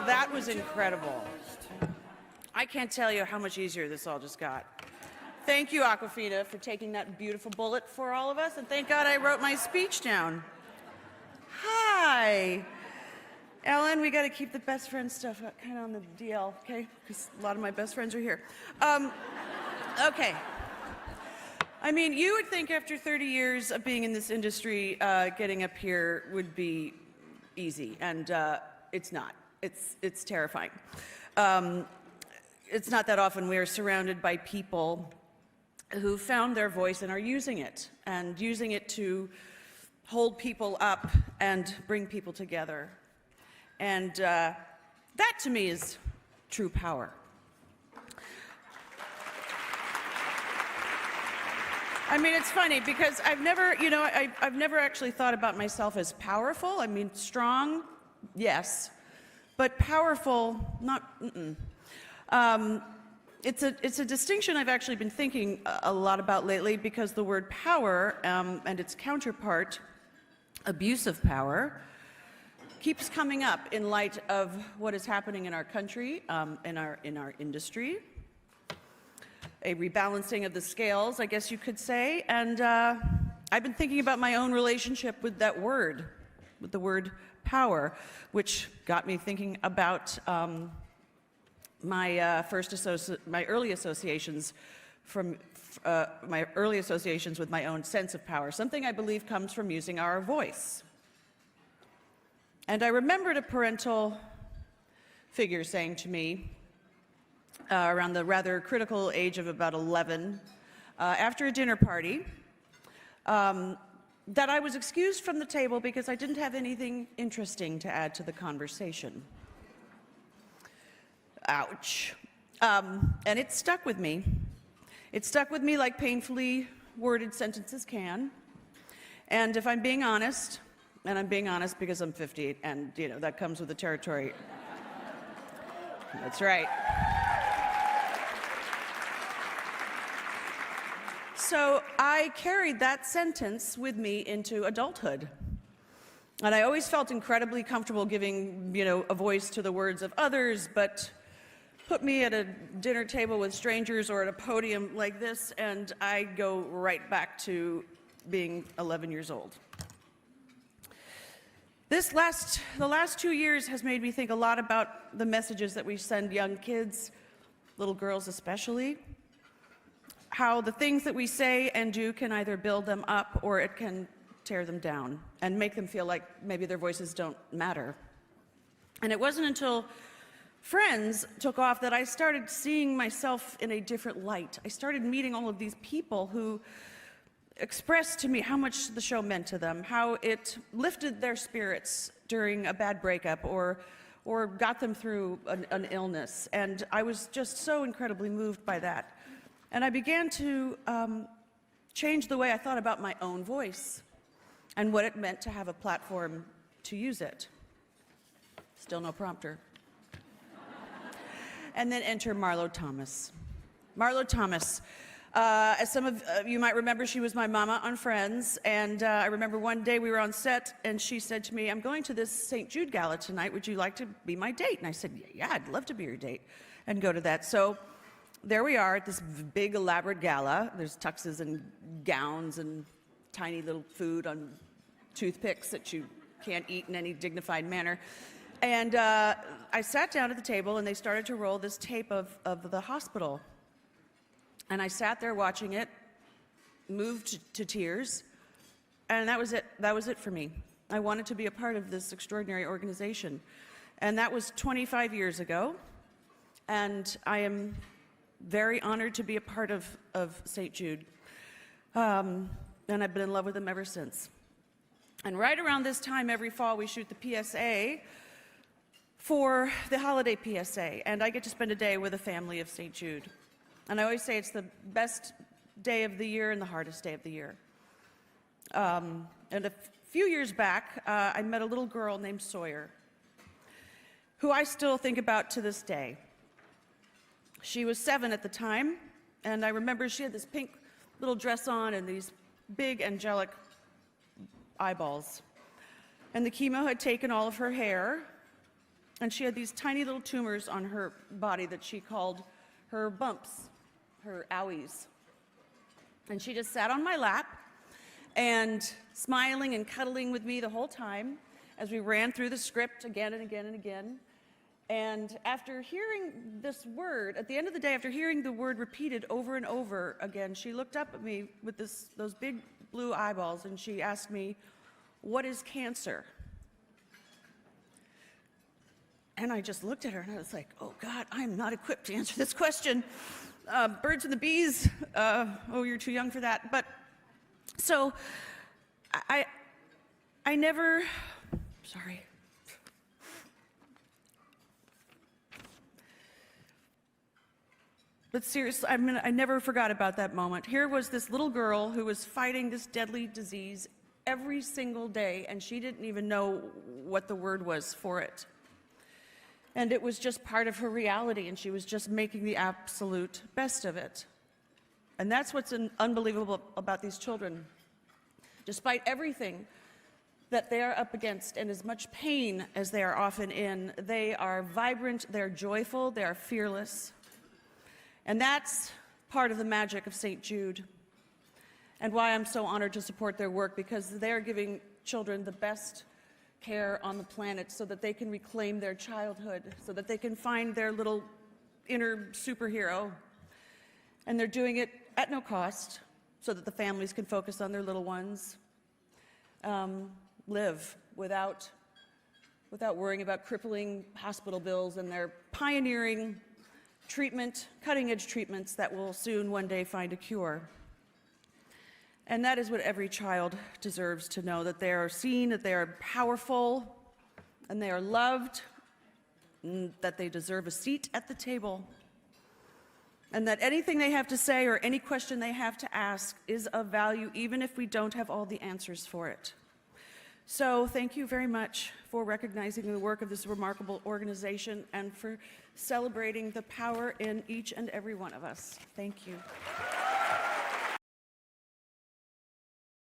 That was incredible. I can't tell you how much easier this all just got. Thank you, Aquafina, for taking that beautiful bullet for all of us, and thank God I wrote my speech down. Hi. Ellen, we got to keep the best friend stuff kind of on the DL, okay? Because a lot of my best friends are here. Okay. I mean, you would think after 30 years of being in this industry, getting up here would be easy, and it's not. It's terrifying. It's not that often we are surrounded by people who found their voice and are using it to hold people up and bring people together. And that to me is true power. I mean, it's funny because I've never actually thought about myself as powerful. I mean, strong, yes, but powerful, not. It's a distinction I've actually been thinking a lot about lately, because the word power and its counterpart, abuse of power, keeps coming up in light of what is happening in our country, in our industry. A rebalancing of the scales, I guess you could say. And I've been thinking about my own relationship with that word, with the word power, which got me thinking about my early associations with my own sense of power, something I believe comes from using our voice. And I remembered a parental figure saying to me, around the rather critical age of about 11, after a dinner party, that I was excused from the table because I didn't have anything interesting to add to the conversation. Ouch. And it stuck with me. It stuck with me like painfully worded sentences can. And if I'm being honest, and I'm being honest because I'm 50, and that comes with the territory. That's right. So I carried that sentence with me into adulthood. And I always felt incredibly comfortable giving, a voice to the words of others, but put me at a dinner table with strangers or at a podium like this, and I go right back to being 11 years old. The last 2 years has made me think a lot about the messages that we send young kids, little girls especially, how the things that we say and do can either build them up or it can tear them down and make them feel like maybe their voices don't matter. And it wasn't until Friends took off that I started seeing myself in a different light. I started meeting all of these people who expressed to me how much the show meant to them, how it lifted their spirits during a bad breakup or got them through an illness. And I was just so incredibly moved by that. And I began to change the way I thought about my own voice and what it meant to have a platform to use it. Still no prompter. And then enter Marlo Thomas. Marlo Thomas, as some of you might remember, she was my mama on Friends, and I remember one day we were on set, and she said to me, "I'm going to this St. Jude gala tonight. Would you like to be my date?" And I said, "Yeah, I'd love to be your date," and go to that. So there we are at this big, elaborate gala. There's tuxes and gowns and tiny little food on toothpicks that you can't eat in any dignified manner. And I sat down at the table, and they started to roll this tape of the hospital. And I sat there watching it, moved to tears, and that was it. That was it for me. I wanted to be a part of this extraordinary organization. And that was 25 years ago, and I am very honored to be a part of St. Jude. And I've been in love with them ever since. And right around this time, every fall, we shoot the PSA for the holiday PSA, and I get to spend a day with a family of St. Jude. And I always say it's the best day of the year and the hardest day of the year. And a few years back, I met a little girl named Sawyer, who I still think about to this day. She was 7 at the time, and I remember she had this pink little dress on and these big angelic eyeballs. And the chemo had taken all of her hair, And she had these tiny little tumors on her body that she called her bumps, her owies. And she just sat on my lap and smiling and cuddling with me the whole time as we ran through the script again and again and again. And after hearing this word, at the end of the day, after hearing the word repeated over and over again, she looked up at me with those big blue eyeballs and she asked me, "What is cancer?" And I just looked at her and I was like, oh God, I'm not equipped to answer this question. Birds and the bees, oh, you're too young for that. But so I never, sorry. But seriously, I never forgot about that moment. Here was this little girl who was fighting this deadly disease every single day, and she didn't even know what the word was for it. And it was just part of her reality, and she was just making the absolute best of it. And that's what's unbelievable about these children. Despite everything that they are up against and as much pain as they are often in, they are vibrant, they're joyful, they are fearless. And that's part of the magic of St. Jude, and why I'm so honored to support their work, because they're giving children the best care on the planet so that they can reclaim their childhood, so that they can find their little inner superhero. And they're doing it at no cost so that the families can focus on their little ones, live without worrying about crippling hospital bills, and they're pioneering treatment, cutting-edge treatments that will soon one day find a cure. And that is what every child deserves to know, that they are seen, that they are powerful, and they are loved, and that they deserve a seat at the table, and that anything they have to say or any question they have to ask is of value, even if we don't have all the answers for it. So thank you very much for recognizing the work of this remarkable organization and for celebrating the power in each and every one of us. Thank you.